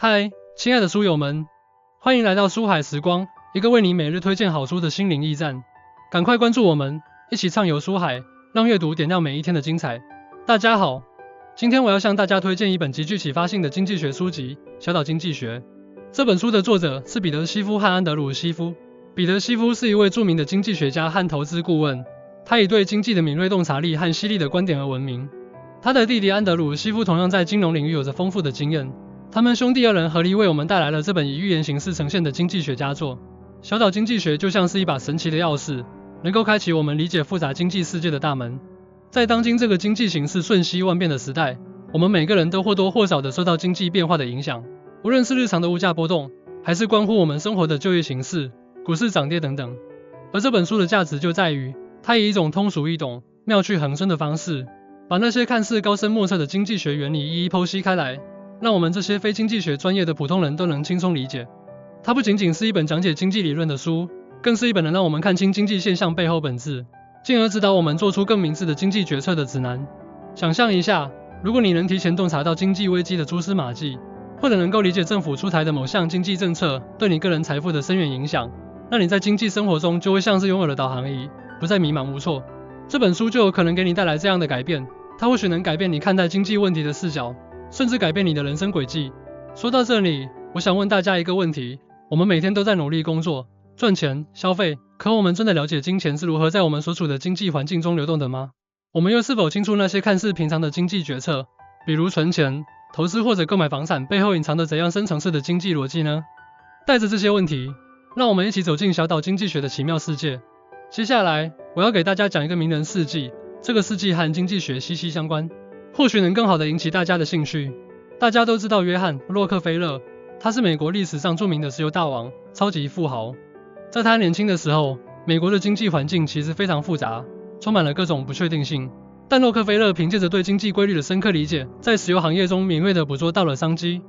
嗨，亲爱的书友们，欢迎来到书海时光，一个为你每日推荐好书的心灵驿站。赶快关注我们，一起畅游书海，让阅读点亮每一天的精彩。大家好，今天我要向大家推荐一本极具启发性的经济学书籍《小岛经济学》。这本书的作者是彼得·西夫和安德鲁·西夫。彼得·西夫是一位著名的经济学家和投资顾问，他以对经济的敏锐洞察力和犀利的观点而闻名。他的弟弟安德鲁·西夫同样在金融领域有着丰富的经验。他们兄弟二人合力为我们带来了这本以寓言形式呈现的经济学佳作。小岛经济学就像是一把神奇的钥匙，能够开启我们理解复杂经济世界的大门。在当今这个经济形势瞬息万变的时代，我们每个人都或多或少地受到经济变化的影响，无论是日常的物价波动，还是关乎我们生活的就业形势、股市涨跌等等。而这本书的价值就在于，它以一种通俗易懂、妙趣横生的方式，把那些看似高深莫测的经济学原理一一剖析开来，让我们这些非经济学专业的普通人都能轻松理解。它不仅仅是一本讲解经济理论的书，更是一本能让我们看清经济现象背后本质，进而指导我们做出更明智的经济决策的指南。想象一下，如果你能提前洞察到经济危机的蛛丝马迹，或者能够理解政府出台的某项经济政策对你个人财富的深远影响，那你在经济生活中就会像是拥有了导航仪，不再迷茫无措。这本书就有可能给你带来这样的改变，它或许能改变你看待经济问题的视角，甚至改变你的人生轨迹。说到这里，我想问大家一个问题：我们每天都在努力工作、赚钱、消费，可我们真的了解金钱是如何在我们所处的经济环境中流动的吗？我们又是否清楚那些看似平常的经济决策，比如存钱、投资或者购买房产背后隐藏着怎样深层次的经济逻辑呢？带着这些问题，让我们一起走进小岛经济学的奇妙世界。接下来，我要给大家讲一个名人事迹，这个事迹和经济学息息相关，或许能更好地引起大家的兴趣。大家都知道约翰·洛克菲勒，他是美国历史上著名的石油大王、超级富豪。在他年轻的时候，美国的经济环境其实非常复杂，充满了各种不确定性。但洛克菲勒凭借着对经济规律的深刻理解，在石油行业中敏锐地捕捉到了商机。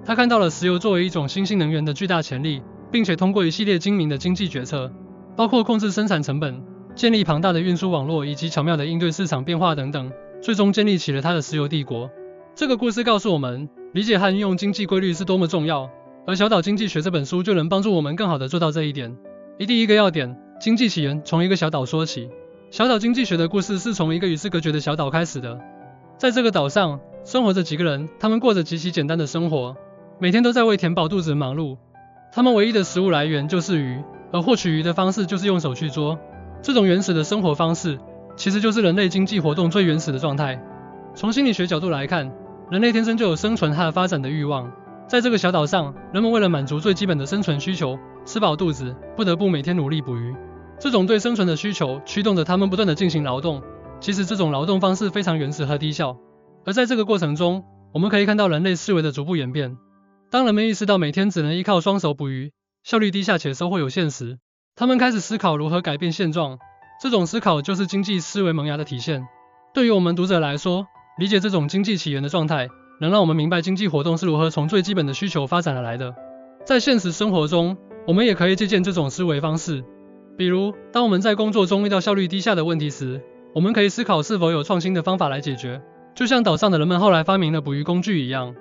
他看到了石油作为一种新兴能源的巨大潜力，并且通过一系列精明的经济决策，包括控制生产成本、建立庞大的运输网络以及巧妙地应对市场变化等等，最终建立起了他的石油帝国。这个故事告诉我们，理解和运用经济规律是多么重要，而小岛经济学这本书就能帮助我们更好地做到这一点。第一个要点，经济起源从一个小岛说起。小岛经济学的故事是从一个与世隔绝的小岛开始的。在这个岛上，生活着几个人，他们过着极其简单的生活，每天都在为填饱肚子忙碌。他们唯一的食物来源就是鱼，而获取鱼的方式就是用手去捉。这种原始的生活方式，其实就是人类经济活动最原始的状态。从心理学角度来看，人类天生就有生存和发展的欲望。在这个小岛上，人们为了满足最基本的生存需求，吃饱肚子，不得不每天努力捕鱼。这种对生存的需求驱动着他们不断地进行劳动。其实这种劳动方式非常原始和低效。而在这个过程中，我们可以看到人类思维的逐步演变。当人们意识到每天只能依靠双手捕鱼，效率低下且收获有限时，他们开始思考如何改变现状。这种思考就是经济思维萌芽的体现。对于我们读者来说，理解这种经济起源的状态，能让我们明白经济活动是如何从最基本的需求发展而来的。在现实生活中，我们也可以借鉴这种思维方式。比如，当我们在工作中遇到效率低下的问题时，我们可以思考是否有创新的方法来解决，就像岛上的人们后来发明了捕鱼工具一样。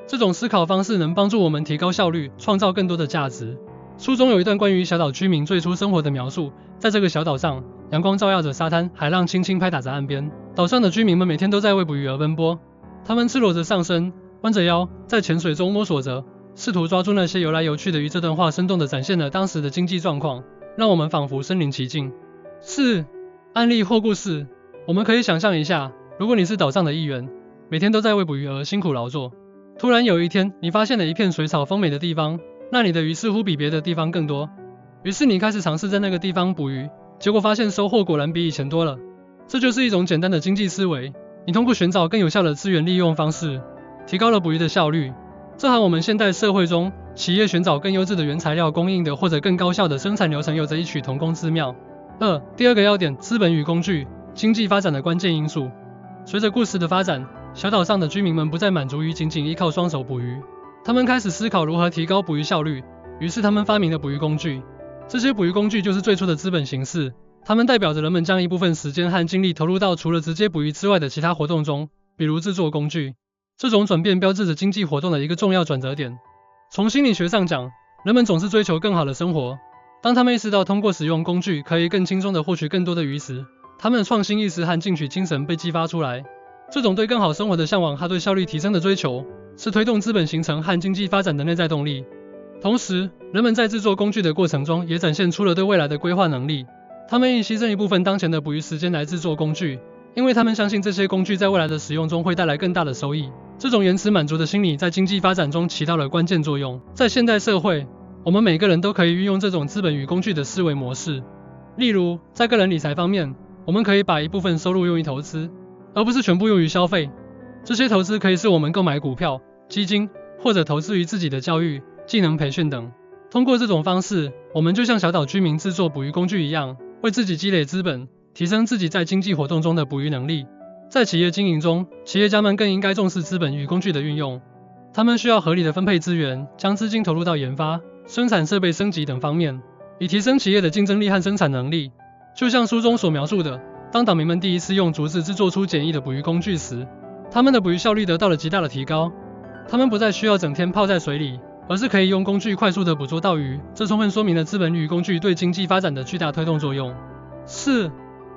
这种思考方式能帮助我们提高效率，创造更多的价值。书中有一段关于小岛居民最初生活的描述。在这个小岛上，阳光照耀着沙滩，海浪轻轻拍打着岸边。岛上的居民们每天都在为捕鱼而奔波，他们赤裸着上身，弯着腰，在浅水中摸索着，试图抓住那些游来游去的鱼。这段话生动地展现了当时的经济状况，让我们仿佛身临其境。4. 案例或故事。我们可以想象一下，如果你是岛上的一员，每天都在为捕鱼而辛苦劳作，突然有一天，你发现了一片水草丰美的地方，那里的鱼似乎比别的地方更多。于是你开始尝试在那个地方捕鱼，结果发现收获果然比以前多了。这就是一种简单的经济思维，你通过寻找更有效的资源利用方式，提高了捕鱼的效率。这和我们现代社会中企业寻找更优质的原材料供应的或者更高效的生产流程有着异曲同工之妙。第二个要点，资本与工具，经济发展的关键因素。随着故事的发展，小岛上的居民们不再满足于仅仅依靠双手捕鱼，他们开始思考如何提高捕鱼效率，于是他们发明了捕鱼工具。这些捕鱼工具就是最初的资本形式，它们代表着人们将一部分时间和精力投入到除了直接捕鱼之外的其他活动中，比如制作工具。这种转变标志着经济活动的一个重要转折点。从心理学上讲，人们总是追求更好的生活。当他们意识到通过使用工具可以更轻松地获取更多的鱼时，他们的创新意识和进取精神被激发出来。这种对更好生活的向往和对效率提升的追求，是推动资本形成和经济发展的内在动力。同时，人们在制作工具的过程中也展现出了对未来的规划能力。他们愿意牺牲一部分当前的捕鱼时间来制作工具，因为他们相信这些工具在未来的使用中会带来更大的收益。这种延迟满足的心理在经济发展中起到了关键作用。在现代社会，我们每个人都可以运用这种资本与工具的思维模式。例如，在个人理财方面，我们可以把一部分收入用于投资，而不是全部用于消费。这些投资可以是我们购买股票、基金，或者投资于自己的教育、技能培训等。通过这种方式，我们就像小岛居民制作捕鱼工具一样，为自己积累资本，提升自己在经济活动中的捕鱼能力。在企业经营中，企业家们更应该重视资本与工具的运用。他们需要合理的分配资源，将资金投入到研发、生产设备升级等方面，以提升企业的竞争力和生产能力。就像书中所描述的，当岛民们第一次用竹子制作出简易的捕鱼工具时，他们的捕鱼效率得到了极大的提高。他们不再需要整天泡在水里，而是可以用工具快速地捕捉到鱼。这充分说明了资本与工具对经济发展的巨大推动作用。4.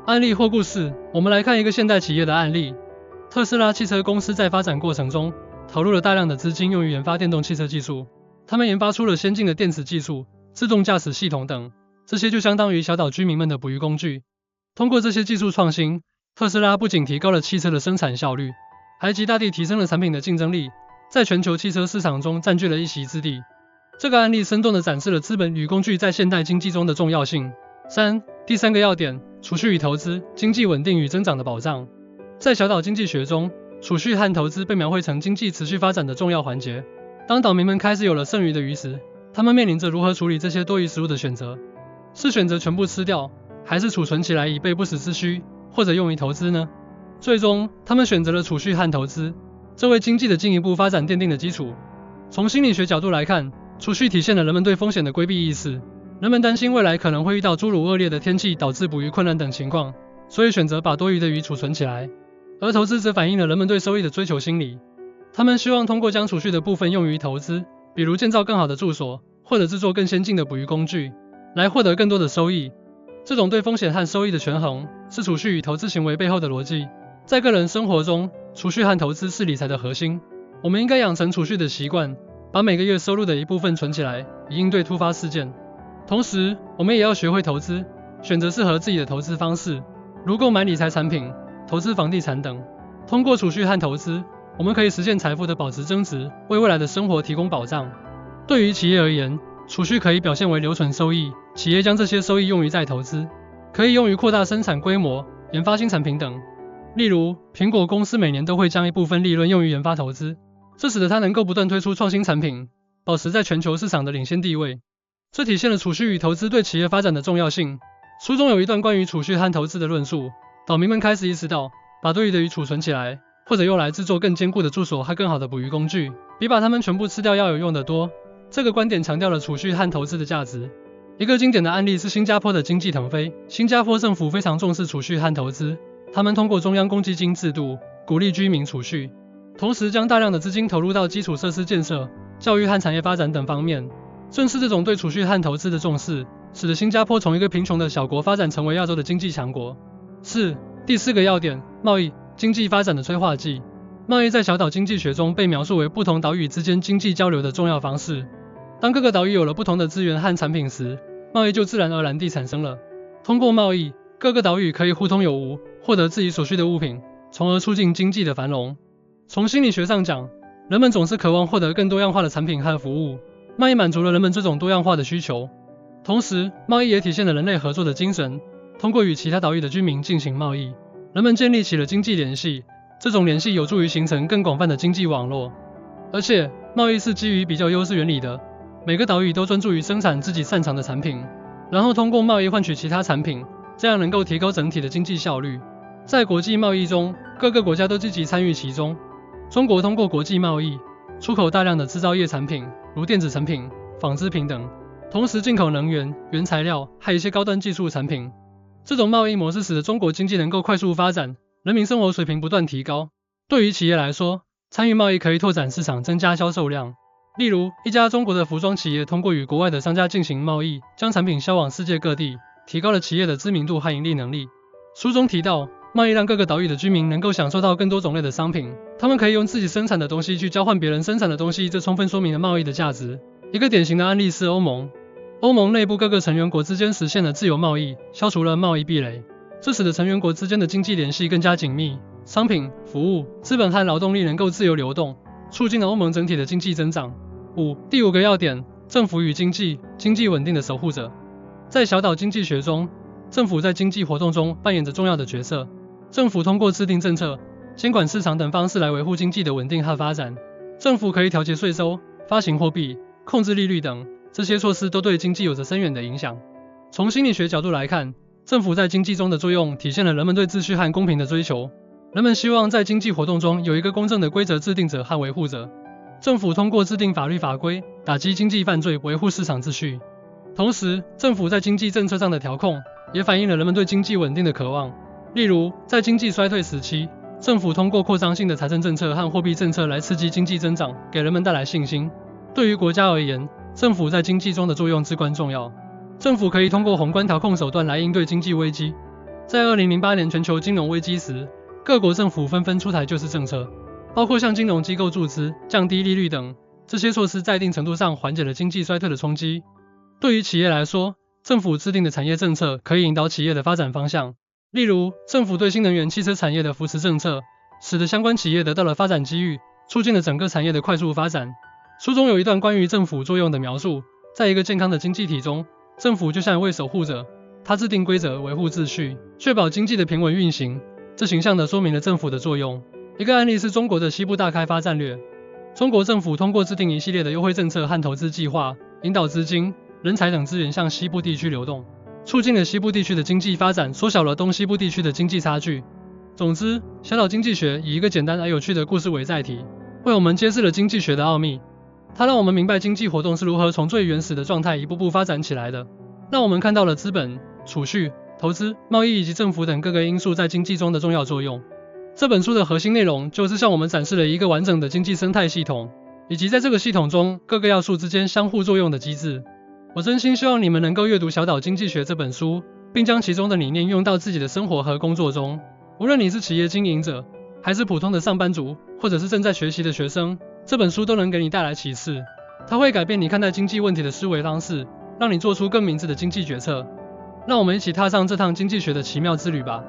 案例或故事，我们来看一个现代企业的案例。特斯拉汽车公司在发展过程中，投入了大量的资金用于研发电动汽车技术。他们研发出了先进的电子技术、自动驾驶系统等，这些就相当于小岛居民们的捕鱼工具。通过这些技术创新，特斯拉不仅提高了汽车的生产效率，还极大地提升了产品的竞争力，在全球汽车市场中占据了一席之地。这个案例生动地展示了资本与工具在现代经济中的重要性。第三个要点，储蓄与投资，经济稳定与增长的保障。在小岛经济学中，储蓄和投资被描绘成经济持续发展的重要环节。当岛民们开始有了剩余的鱼时，他们面临着如何处理这些多余食物的选择，是选择全部吃掉，还是储存起来以备不时之需，或者用于投资呢？最终，他们选择了储蓄和投资，这为经济的进一步发展奠定了基础。从心理学角度来看，储蓄体现了人们对风险的规避意识。人们担心未来可能会遇到诸如恶劣的天气导致捕鱼困难等情况，所以选择把多余的鱼储存起来。而投资则反映了人们对收益的追求心理。他们希望通过将储蓄的部分用于投资，比如建造更好的住所，或者制作更先进的捕鱼工具，来获得更多的收益。这种对风险和收益的权衡，是储蓄与投资行为背后的逻辑。在个人生活中，储蓄和投资是理财的核心。我们应该养成储蓄的习惯，把每个月收入的一部分存起来，以应对突发事件。同时，我们也要学会投资，选择适合自己的投资方式，如购买理财产品、投资房地产等。通过储蓄和投资，我们可以实现财富的保值增值，为未来的生活提供保障。对于企业而言，储蓄可以表现为留存收益，企业将这些收益用于再投资，可以用于扩大生产规模、研发新产品等。例如，苹果公司每年都会将一部分利润用于研发投资，这使得它能够不断推出创新产品，保持在全球市场的领先地位。这体现了储蓄与投资对企业发展的重要性。书中有一段关于储蓄和投资的论述，岛民们开始意识到，把多余的鱼储存起来，或者用来制作更坚固的住所和更好的捕鱼工具，比把它们全部吃掉要有用得多。这个观点强调了储蓄和投资的价值。一个经典的案例是新加坡的经济腾飞。新加坡政府非常重视储蓄和投资，他们通过中央公积金制度，鼓励居民储蓄，同时将大量的资金投入到基础设施建设、教育和产业发展等方面。正是这种对储蓄和投资的重视，使得新加坡从一个贫穷的小国发展成为亚洲的经济强国。第四个要点，贸易，经济发展的催化剂。贸易在小岛经济学中被描述为不同岛屿之间经济交流的重要方式。当各个岛屿有了不同的资源和产品时，贸易就自然而然地产生了。通过贸易，各个岛屿可以互通有无，获得自己所需的物品，从而促进经济的繁荣。从心理学上讲，人们总是渴望获得更多样化的产品和服务。贸易满足了人们这种多样化的需求，同时，贸易也体现了人类合作的精神。通过与其他岛屿的居民进行贸易，人们建立起了经济联系，这种联系有助于形成更广泛的经济网络。而且，贸易是基于比较优势原理的，每个岛屿都专注于生产自己擅长的产品，然后通过贸易换取其他产品，这样能够提高整体的经济效率。在国际贸易中，各个国家都积极参与其中。中国通过国际贸易，出口大量的制造业产品，如电子产品、纺织品等，同时进口能源、原材料和一些高端技术产品。这种贸易模式使得中国经济能够快速发展，人民生活水平不断提高。对于企业来说，参与贸易可以拓展市场，增加销售量。例如，一家中国的服装企业通过与国外的商家进行贸易，将产品销往世界各地，提高了企业的知名度和盈利能力。书中提到，贸易让各个岛屿的居民能够享受到更多种类的商品，他们可以用自己生产的东西去交换别人生产的东西，这充分说明了贸易的价值。一个典型的案例是欧盟。欧盟内部各个成员国之间实现了自由贸易，消除了贸易壁垒，这使得成员国之间的经济联系更加紧密，商品、服务、资本和劳动力能够自由流动，促进了欧盟整体的经济增长。第五个要点，政府与经济稳定的守护者。在小岛经济学中，政府在经济活动中扮演着重要的角色。政府通过制定政策、监管市场等方式来维护经济的稳定和发展。政府可以调节税收、发行货币、控制利率等，这些措施都对经济有着深远的影响。从心理学角度来看，政府在经济中的作用体现了人们对秩序和公平的追求。人们希望在经济活动中有一个公正的规则制定者和维护者。政府通过制定法律法规，打击经济犯罪，维护市场秩序。同时，政府在经济政策上的调控，也反映了人们对经济稳定的渴望。例如，在经济衰退时期，政府通过扩张性的财政政策和货币政策来刺激经济增长，给人们带来信心。对于国家而言，政府在经济中的作用至关重要。政府可以通过宏观调控手段来应对经济危机。在2008年全球金融危机时，各国政府纷纷出台救市政策，包括向金融机构注资、降低利率等。这些措施在一定程度上缓解了经济衰退的冲击。对于企业来说，政府制定的产业政策可以引导企业的发展方向。例如，政府对新能源汽车产业的扶持政策，使得相关企业得到了发展机遇，促进了整个产业的快速发展。书中有一段关于政府作用的描述，在一个健康的经济体中，政府就像一位守护者，他制定规则，维护秩序，确保经济的平稳运行。这形象地说明了政府的作用。一个案例是中国的西部大开发战略。中国政府通过制定一系列的优惠政策和投资计划，引导资金、人才等资源向西部地区流动，促进了西部地区的经济发展，缩小了东西部地区的经济差距。总之，小岛经济学以一个简单而有趣的故事为载体，为我们揭示了经济学的奥秘。它让我们明白经济活动是如何从最原始的状态一步步发展起来的，让我们看到了资本、储蓄、投资、贸易以及政府等各个因素在经济中的重要作用。这本书的核心内容就是向我们展示了一个完整的经济生态系统，以及在这个系统中各个要素之间相互作用的机制。我真心希望你们能够阅读《小岛经济学》这本书，并将其中的理念用到自己的生活和工作中。无论你是企业经营者，还是普通的上班族，或者是正在学习的学生，这本书都能给你带来启示。它会改变你看待经济问题的思维方式，让你做出更明智的经济决策。让我们一起踏上这趟经济学的奇妙之旅吧！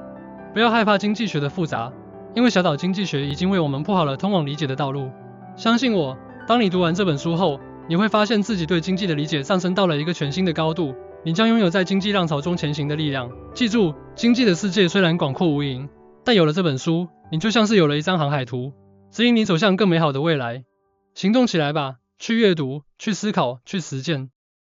不要害怕经济学的复杂，因为小岛经济学已经为我们铺好了通往理解的道路。相信我，当你读完这本书后，你会发现自己对经济的理解上升到了一个全新的高度，你将拥有在经济浪潮中前行的力量。记住，经济的世界虽然广阔无垠，但有了这本书，你就像是有了一张航海图，指引你走向更美好的未来。行动起来吧，去阅读，去思考，去实践。